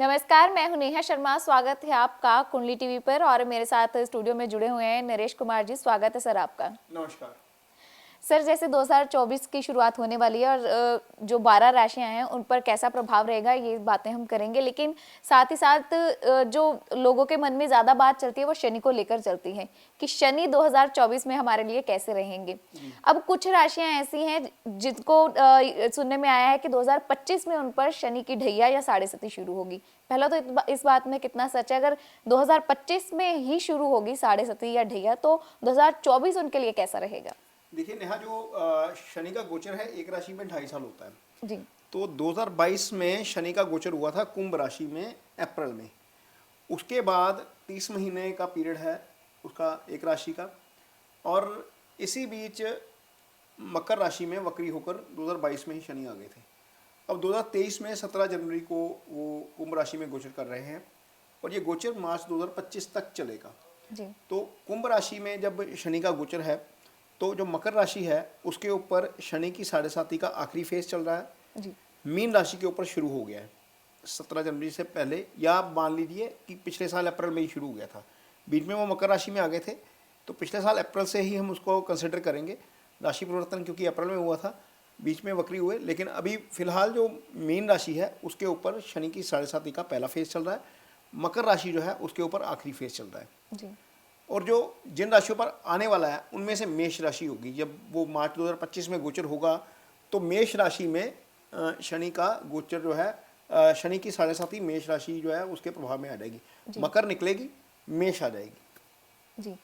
नमस्कार, मैं हूं नेहा शर्मा। स्वागत है आपका कुंडली टीवी पर और मेरे साथ स्टूडियो में जुड़े हुए हैं नरेश कुमार जी। स्वागत है सर आपका। नमस्कार सर, जैसे 2024 की शुरुआत होने वाली है और जो 12 राशियां हैं उन पर कैसा प्रभाव रहेगा ये बातें हम करेंगे, लेकिन साथ ही साथ जो लोगों के मन में ज़्यादा बात चलती है वो शनि को लेकर चलती है कि शनि 2024 में हमारे लिए कैसे रहेंगे। अब कुछ राशियां ऐसी हैं जिनको सुनने में आया है कि 2025 में उन पर शनि की ढैया या साढ़े सती शुरू होगी। पहला तो इस बात में कितना सच है, अगर 2025 में ही शुरू होगी साढ़े सती या ढैया तो 2024 उनके लिए कैसा रहेगा? देखिए नेहा, जो शनि का गोचर है एक राशि में 2.5 साल होता है। जी। तो 2022 में शनि का गोचर हुआ था कुंभ राशि में अप्रैल में। उसके बाद 30 महीने का पीरियड है उसका एक राशि का, और इसी बीच मकर राशि में वक्री होकर 2022 में ही शनि आ गए थे। अब 2023 में 17 जनवरी को वो कुंभ राशि में गोचर कर रहे हैं और ये गोचर मार्च 2025 तक चलेगा। जी। तो कुंभ राशि में जब शनि का गोचर है तो जो मकर राशि है उसके ऊपर शनि की साढ़े साती का आखिरी फेज चल रहा है। जी। मीन राशि के ऊपर शुरू हो गया है 17 जनवरी से पहले, या आप मान लीजिए कि पिछले साल अप्रैल में ही शुरू हो गया था। बीच में वो मकर राशि में आ गए थे तो पिछले साल अप्रैल से ही हम उसको कंसिडर करेंगे राशि परिवर्तन, क्योंकि अप्रैल में हुआ था, बीच में वक्री हुए। लेकिन अभी फिलहाल जो मीन राशि है उसके ऊपर शनि की साढ़े साती का पहला फेज चल रहा है, मकर राशि जो है उसके ऊपर आखिरी फेज चल रहा है। जी। और जो जिन राशियों पर आने वाला है उनमें से मेष राशि होगी। जब वो मार्च 2025 में गोचर होगा तो मेष राशि में शनि का गोचर जो है, शनि की साढ़े साती मेष राशि जो है उसके प्रभाव में आ जाएगी। मकर निकलेगी, मेष आ जाएगी। जी।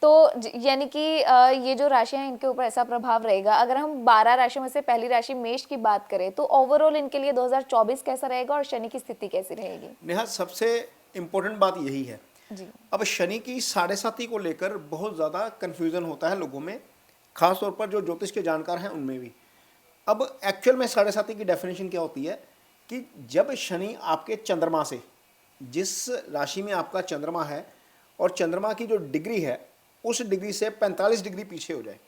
तो यानी कि ये जो राशियां हैं इनके ऊपर ऐसा प्रभाव रहेगा। अगर हम 12 राशियों में से पहली राशि मेष की बात करें तो ओवरऑल इनके लिए 2024 कैसा रहेगा और शनि की स्थिति कैसी रहेगी? नेहा, सबसे इम्पोर्टेंट बात यही है। जी। अब शनि की साढ़े साती को लेकर बहुत ज़्यादा कन्फ्यूज़न होता है लोगों में, खास तौर पर जो ज्योतिष के जानकार हैं उनमें भी। अब एक्चुअल में साढ़े साती की डेफिनेशन क्या होती है कि जब शनि आपके चंद्रमा से, जिस राशि में आपका चंद्रमा है और चंद्रमा की जो डिग्री है उस डिग्री से 45 डिग्री पीछे हो जाए।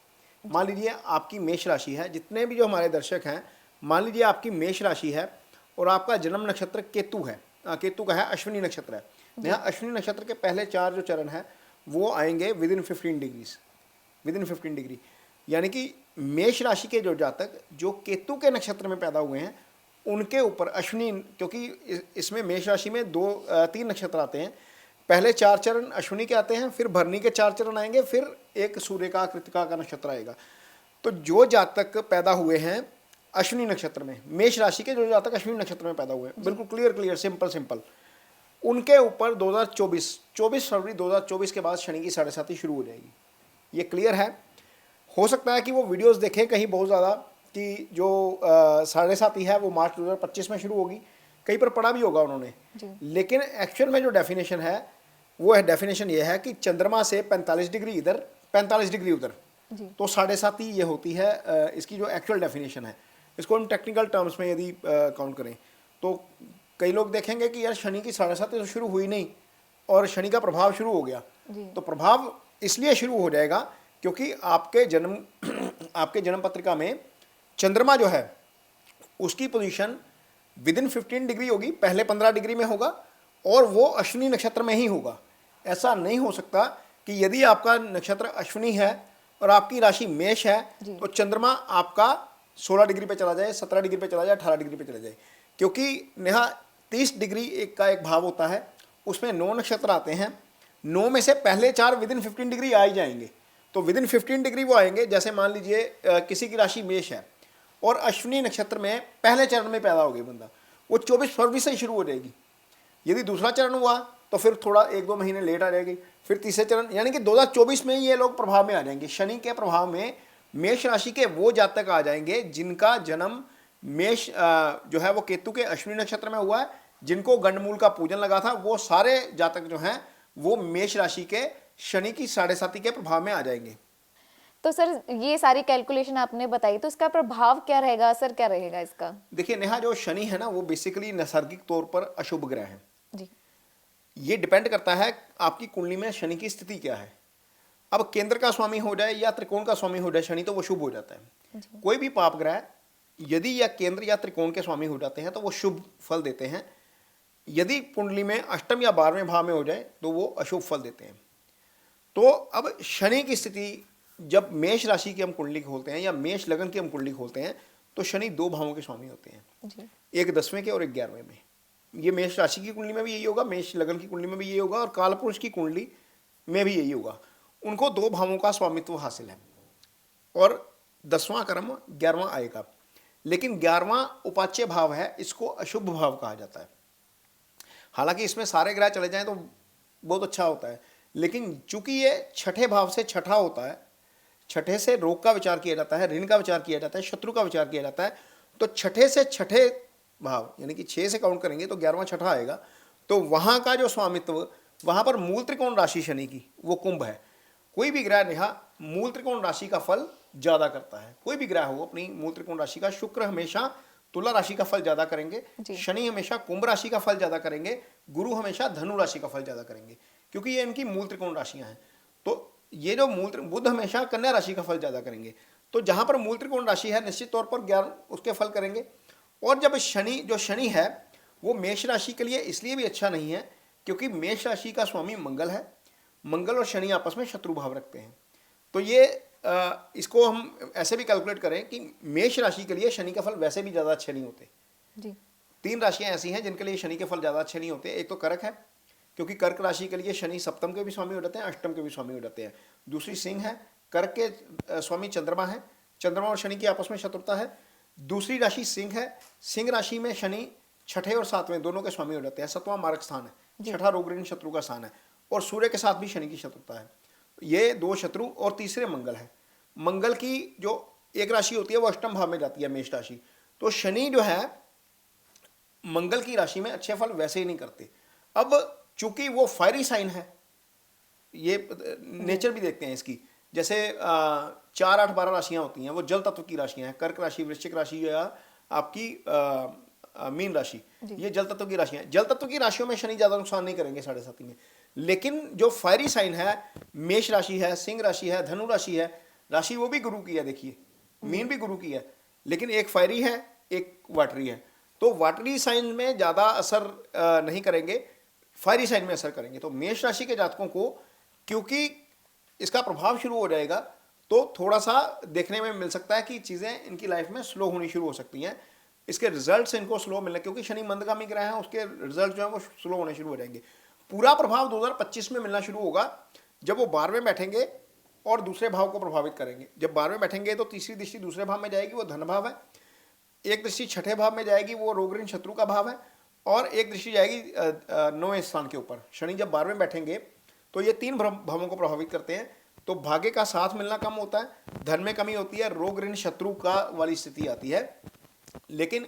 मान लीजिए आपकी मेष राशि है, जितने भी जो हमारे दर्शक हैं, मान लीजिए आपकी मेष राशि है और आपका जन्म नक्षत्र केतु है, केतु का है, अश्विनी नक्षत्र है। यहाँ अश्विनी नक्षत्र के पहले 4 जो चरण है वो आएंगे विदिन 15 डिग्री। यानी कि मेष राशि के जो जातक जो केतु के नक्षत्र में पैदा हुए हैं उनके ऊपर अश्विनी, क्योंकि इसमें मेष राशि में 3 नक्षत्र आते हैं, पहले 4 चरण अश्विनी के आते हैं, फिर भरनी के 4 चरण आएंगे, फिर एक सूर्य का कृतिका का नक्षत्र आएगा। तो जो जातक पैदा हुए हैं अश्विनी नक्षत्र में, मेष राशि के जो जातक अश्विनी नक्षत्र में पैदा हुए हैं, बिल्कुल क्लियर सिंपल, उनके ऊपर 24 फरवरी 2024 के बाद शनि की साढ़े साती शुरू हो जाएगी। ये क्लियर है। हो सकता है कि वो वीडियोस देखें कहीं बहुत ज़्यादा कि जो साढ़े साती है वो मार्च 2025 में शुरू होगी, कहीं पर पढ़ा भी होगा उन्होंने। लेकिन एक्चुअल में जो डेफिनेशन है वो है, डेफिनेशन ये है कि चंद्रमा से 45 डिग्री इधर 45 डिग्री उधर, तो साढ़े साती ये होती है। इसकी जो एक्चुअल डेफिनेशन है, इसको हम टेक्निकल टर्म्स में यदि काउंट करें तो कई लोग देखेंगे कि यार शनि की साढ़े साती तो शुरू हुई नहीं और शनि का प्रभाव शुरू हो गया। तो प्रभाव इसलिए शुरू हो जाएगा क्योंकि आपके जन्म पत्रिका में चंद्रमा जो है उसकी पोजीशन विदिन 15 डिग्री होगी, पहले 15 डिग्री में होगा और वो अश्विनी नक्षत्र में ही होगा। ऐसा नहीं हो सकता कि यदि आपका नक्षत्र अश्विनी है और आपकी राशि मेष है तो चंद्रमा आपका 16 डिग्री पे चला जाए, 17 डिग्री पे चला जाए, 18 डिग्री पे चला जाए। क्योंकि नेहा 30 डिग्री का एक भाव होता है, उसमें 9 नक्षत्र आते हैं, 9 में से पहले 4 विदिन 15 डिग्री आ ही जाएंगे। तो विदिन 15 डिग्री वो आएंगे। जैसे मान लीजिए किसी की राशि मेष है और अश्विनी नक्षत्र में पहले चरण में पैदा हो गया बंदा, वो 24 फरवरी से ही शुरू हो जाएगी। यदि दूसरा चरण हुआ तो फिर थोड़ा 1-2 महीने लेट आ जाएगी, फिर तीसरे चरण, यानी कि 2024 में ये लोग प्रभाव में आ जाएंगे। शनि के प्रभाव में मेष राशि के वो जातक आ जाएंगे जिनका जन्म मेष जो है वो केतु के अश्विनी नक्षत्र में हुआ है, जिनको गंडमूल का पूजन लगा था, वो सारे जातक जो हैं वो मेष राशि के शनि की साढ़े साती के प्रभाव में आ जाएंगे। तो सर ये सारी कैलकुलेशन आपने बताई, तो इसका प्रभाव क्या रहेगा, असर क्या रहेगा इसका? देखिए नेहा, जो शनि है ना वो बेसिकली नैसर्गिक तौर पर अशुभ ग्रह है। जी। ये डिपेंड करता है आपकी कुंडली में शनि की स्थिति क्या है। अब केंद्र का स्वामी हो जाए या त्रिकोण का स्वामी हो जाए शनि, तो वो शुभ हो जाता है। कोई भी पाप ग्रह यदि या केंद्र या त्रिकोण के स्वामी हो जाते हैं तो वो शुभ फल देते हैं। यदि कुंडली में अष्टम या 12वें भाव में हो जाए तो वो अशुभ फल देते हैं। तो अब शनि की स्थिति, जब मेष राशि की हम कुंडली खोलते हैं या मेष लगन की हम कुंडली खोलते हैं तो शनि 2 भावों के स्वामी होते हैं, जी एक 10वें के और एक 11वें में। ये मेष राशि की कुंडली में भी यही होगा, मेष लगन की कुंडली में भी यही होगा और कालपुरुष की कुंडली में भी यही होगा। उनको 2 भावों का स्वामित्व हासिल है और 10वां कर्म 11वां आएगा। लेकिन 11वां उपाच्य भाव है, इसको अशुभ भाव कहा जाता है। हालांकि इसमें सारे ग्रह चले जाएं तो बहुत अच्छा होता है, लेकिन चूंकि ये छठे भाव से छठा होता है, छठे से रोग का विचार किया जाता है, ऋण का विचार किया जाता है, शत्रु का विचार किया जाता है, तो छठे से छठे भाव यानी कि 6 से काउंट करेंगे तो 11वां छठा आएगा। तो वहां का जो स्वामित्व, वहां पर मूल त्रिकोण राशि शनि की वो कुंभ है। कोई भी ग्रह नेहा मूल त्रिकोण राशि का फल ज्यादा करता है, कोई भी ग्रह हो अपनी मूल त्रिकोण राशि का। शुक्र हमेशा तुला राशि का फल ज्यादा करेंगे, शनि हमेशा कुंभ राशि का फल ज्यादा करेंगे, गुरु हमेशा धनु राशि का फल ज्यादा करेंगे, क्योंकि ये इनकी मूल त्रिकोण राशियां हैं। तो ये जो बुध हमेशा कन्या राशि का फल ज्यादा करेंगे। तो जहां पर मूल त्रिकोण राशि है निश्चित तौर पर ज्ञान उसके फल करेंगे। और जब शनि है वो मेष राशि के लिए इसलिए भी अच्छा नहीं है क्योंकि मेष राशि का स्वामी मंगल है, मंगल और शनि आपस में शत्रु भाव रखते हैं। तो ये इसको हम ऐसे भी कैलकुलेट करें कि मेष राशि के लिए शनि का फल वैसे भी ज़्यादा अच्छे नहीं होते जी। 3 राशियां ऐसी हैं जिनके लिए शनि के फल ज़्यादा अच्छे नहीं होते। एक तो कर्क है, क्योंकि कर्क राशि के लिए शनि सप्तम के भी स्वामी हो जाते हैं, अष्टम के भी स्वामी हो जाते हैं। दूसरी सिंह है, कर्क के स्वामी चंद्रमा है, चंद्रमा और शनि की आपस में शत्रुता है। दूसरी राशि सिंह है, सिंह राशि में शनि छठे और 7वें दोनों के स्वामी हो जाते हैं, 7वां मार्ग स्थान है, छठा रोग ऋण शत्रु का स्थान है, और सूर्य के साथ भी शनि की शत्रुता है। ये 2 शत्रु, और तीसरे मंगल है। मंगल की जो एक राशि होती है वो अष्टम भाव में जाती है, मेष राशि। तो शनि जो है मंगल की राशि में अच्छे फल वैसे ही नहीं करते। अब चूंकि वो फायरी साइन है, ये नेचर भी देखते हैं इसकी, जैसे 4, 8, 12 राशियां होती हैं वो जल तत्व की राशियां हैं, कर्क राशि, वृश्चिक राशि या आपकी मीन राशि, ये जल तत्व की राशियां हैं। जल तत्व की राशियों में शनि ज्यादा नुकसान नहीं करेंगे 7.5 में। लेकिन जो फायरी साइन है, मेष राशि है, सिंह राशि है, धनु राशि है, राशि वो भी गुरु की है, देखिए मीन भी गुरु की है, लेकिन एक फायरी है एक वाटरी है। तो वाटरी साइन में ज्यादा असर नहीं करेंगे, फायरी साइन में असर करेंगे। तो मेष राशि के जातकों को क्योंकि इसका प्रभाव शुरू हो जाएगा तो थोड़ा सा देखने में मिल सकता है कि चीजें इनकी लाइफ में स्लो होनी शुरू हो सकती हैं, इसके रिजल्ट्स इनको स्लो मिलने, क्योंकि शनि मंदगामी ग्रह है, उसके रिजल्ट जो है वो स्लो होने शुरू हो जाएंगे। पूरा प्रभाव 2025 में मिलना शुरू होगा जब वो 12वें बैठेंगे और दूसरे भाव को प्रभावित करेंगे। जब 12वें बैठेंगे तो तीसरी दृष्टि दूसरे भाव में जाएगी, वो धन भाव है, एक दृष्टि छठे भाव में जाएगी, वो रोग ऋण शत्रु का भाव है, और एक दृष्टि जाएगी 9वें स्थान के ऊपर। शनि जब 12वें बैठेंगे तो ये 3 भावों को प्रभावित करते हैं। तो भाग्य का साथ मिलना कम होता है, धन में कमी होती है, रोग ऋण शत्रु का वाली स्थिति आती है। लेकिन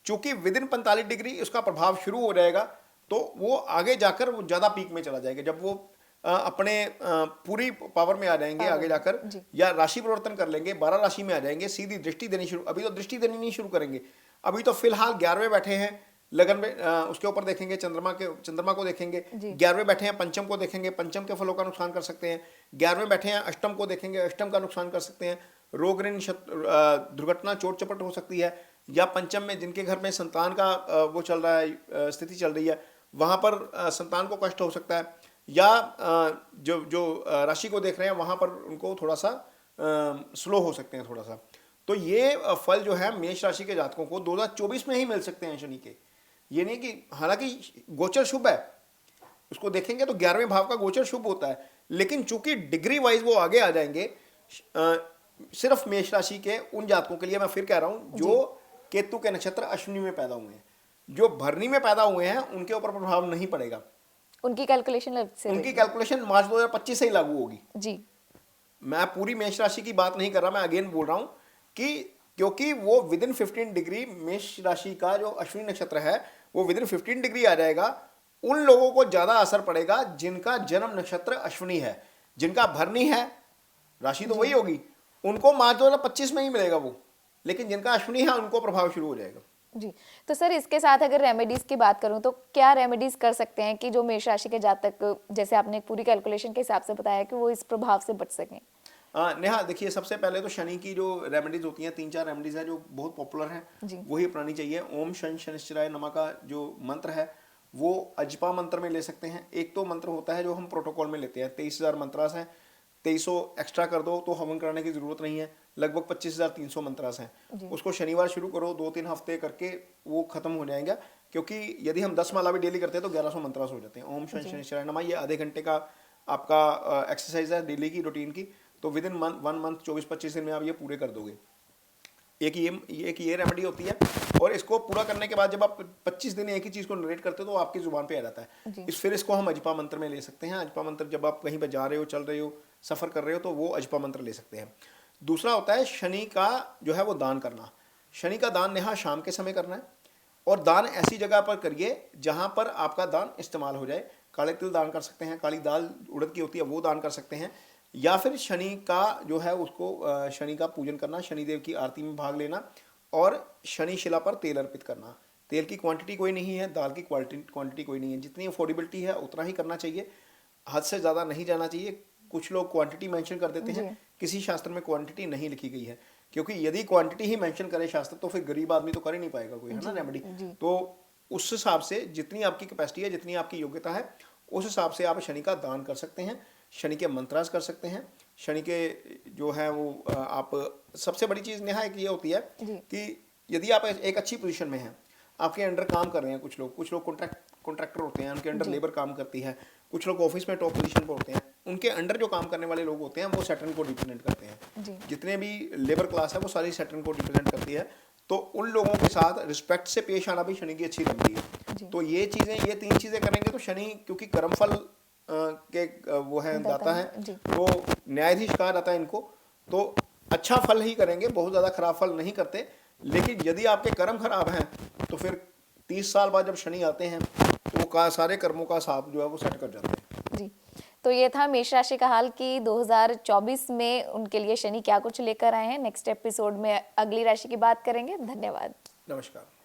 चूंकि विदिन 45 डिग्री उसका प्रभाव शुरू हो जाएगा तो वो आगे जाकर वो ज्यादा पीक में चला जाएगा, जब वो अपने पूरी पावर में आ जाएंगे आगे जाकर, या राशि परिवर्तन कर लेंगे, 12 राशि में आ जाएंगे, सीधी दृष्टि देनी शुरू। अभी तो दृष्टि देनी नहीं शुरू करेंगे, अभी तो फिलहाल 11वें बैठे हैं लगन में, उसके ऊपर देखेंगे चंद्रमा को देखेंगे, 11वें बैठे हैं पंचम को देखेंगे, पंचम के फलों का नुकसान कर सकते हैं। 11वें बैठे हैं अष्टम को देखेंगे, अष्टम का नुकसान कर सकते हैं, रोग ऋण दुर्घटना चोट चपट हो सकती है। या पंचम में जिनके घर में संतान का वो चल रहा है, स्थिति चल रही है, वहां पर संतान को कष्ट हो सकता है। या जो राशि को देख रहे हैं वहां पर उनको थोड़ा सा स्लो हो सकते हैं थोड़ा सा। तो ये फल जो है मेष राशि के जातकों को 2024 में ही मिल सकते हैं शनि के। ये नहीं कि, हालांकि गोचर शुभ है, उसको देखेंगे तो 11वें भाव का गोचर शुभ होता है, लेकिन चूंकि डिग्री वाइज वो आगे आ जाएंगे, सिर्फ मेष राशि के उन जातकों के लिए मैं फिर कह रहा हूं जो केतु के नक्षत्र अश्विनी में पैदा हुए हैं, जो भरनी में पैदा हुए हैं उनके ऊपर प्रभाव नहीं पड़ेगा। उनकी कैलकुलेशन मार्च 2025 से ही लागू होगी जी। मैं पूरी मेष राशि की बात नहीं कर रहा, मैं अगेन बोल रहा हूं कि क्योंकि वो विदिन 15 डिग्री मेष राशि का जो अश्विनी नक्षत्र है वो विदिन 15 डिग्री आ जाएगा। उन लोगों को ज्यादा असर पड़ेगा जिनका जन्म नक्षत्र अश्विनी है, जिनका भरनी है राशि तो वही होगी, उनको मार्च 2025 में ही मिलेगा वो, लेकिन जिनका अश्विनी है उनको प्रभाव शुरू हो जाएगा जी। तो सर इसके साथ अगर रेमेडीज की बात करूं तो क्या रेमेडीज कर सकते हैं कि जो मेष राशि के जातक, जैसे आपने पूरी कैलकुलेशन के हिसाब से बताया, कि वो इस प्रभाव से बच सकें? नेहा देखिए, सबसे पहले तो शनि की जो रेमेडीज होती हैं 3-4 रेमेडीज हैं जो बहुत पॉपुलर हैं, वही अपनानी चाहिए। ओम शन शनिश्चराय नमः का जो मंत्र है वो अजपा मंत्र में ले सकते हैं। एक तो मंत्र होता है जो हम प्रोटोकॉल में लेते हैं, 23,000 मंत्रास हैं, 2300 एक्स्ट्रा कर दो तो हवन कराने की जरूरत नहीं है, लगभग 25,300 मंत्रास हैं। उसको शनिवार शुरू करो, 2-3 हफ्ते करके वो खत्म हो जाएगा। क्योंकि यदि हम 10 माला भी डेली करते हैं तो 1100 मंत्रास हो जाते हैं। ओम शनि शनिश्चराय नमः, ये आधे घंटे का आपका एक्सरसाइज है डेली की रूटीन की। तो विद इन 1 मंथ 24-25 दिन में आप ये पूरे कर दोगे। एक ये रेमेडी होती है। और इसको पूरा करने के बाद जब आप 25 दिन एक ही चीज़ को नरेट करते हो तो आपकी जुबान पे आ जाता है। फिर इसको हम अजपा मंत्र में ले सकते हैं। अजपा मंत्र जब आप कहीं पर जा रहे हो, चल रहे हो, सफ़र कर रहे हो तो वो अजपा मंत्र ले सकते हैं। दूसरा होता है शनि का जो है वो दान करना। शनि का दान नेहा शाम के समय करना है, और दान ऐसी जगह पर करिए जहाँ पर आपका दान इस्तेमाल हो जाए। काले तिल दान कर सकते हैं, काली दाल उड़द की होती है वो दान कर सकते हैं, या फिर शनि का जो है उसको शनि का पूजन करना, शनिदेव की आरती में भाग लेना और शनि शिला पर तेल अर्पित करना। तेल की क्वांटिटी कोई नहीं है, दाल की क्वांटिटी कोई नहीं है, जितनी अफोर्डेबिलिटी है उतना ही करना चाहिए, हद से ज़्यादा नहीं जाना चाहिए। कुछ लोग क्वांटिटी मेंशन कर देते हैं, किसी शास्त्र में क्वांटिटी नहीं लिखी गई है, क्योंकि यदि क्वांटिटी ही मेंशन करे शास्त्र तो फिर गरीब आदमी तो कर ही नहीं पाएगा कोई, है ना रेमेडी। तो उस हिसाब से जितनी आपकी कैपेसिटी है, जितनी आपकी योग्यता है, उस हिसाब से आप शनि का दान कर सकते हैं, शनि के मंत्रास कर सकते हैं। शनि के जो है वो आप सबसे बड़ी चीज़ नेहा एक ये होती है कि यदि आप एक अच्छी पोजीशन में हैं, आपके अंडर काम कर रहे हैं कुछ लोग कॉन्ट्रैक्टर होते हैं, उनके अंडर लेबर काम करती है, कुछ लोग ऑफिस में टॉप पोजीशन पर होते हैं, उनके अंडर जो काम करने वाले लोग होते हैं वो सैटर्न को रिप्रेजेंट करते हैं। जितने भी लेबर क्लास है वो सारी सैटर्न को रिप्रेजेंट करती है। तो उन लोगों के साथ रिस्पेक्ट से पेश आना भी शनि की अच्छी रेमेडी है। तो ये 3 चीज़ें करेंगे तो शनि, क्योंकि कर्मफल के वो है दाता है, तो न्यायाधीश कहा जाता है इनको, तो अच्छा फल ही करेंगे, बहुत ज़्यादा खराब फल नहीं करते। लेकिन यदि आपके कर्म खराब हैं तो फिर 30 साल बाद जब शनि आते हैं तो वो सारे कर्मों का हिसाब जो है वो सेट कर जाते हैं। जी, तो ये था मेष राशि का हाल कि 2024 में उनके लिए शनि क्या कुछ लेकर आए हैं। नेक्स्ट एपिसोड में अगली राशि की बात करेंगे। धन्यवाद। नमस्कार।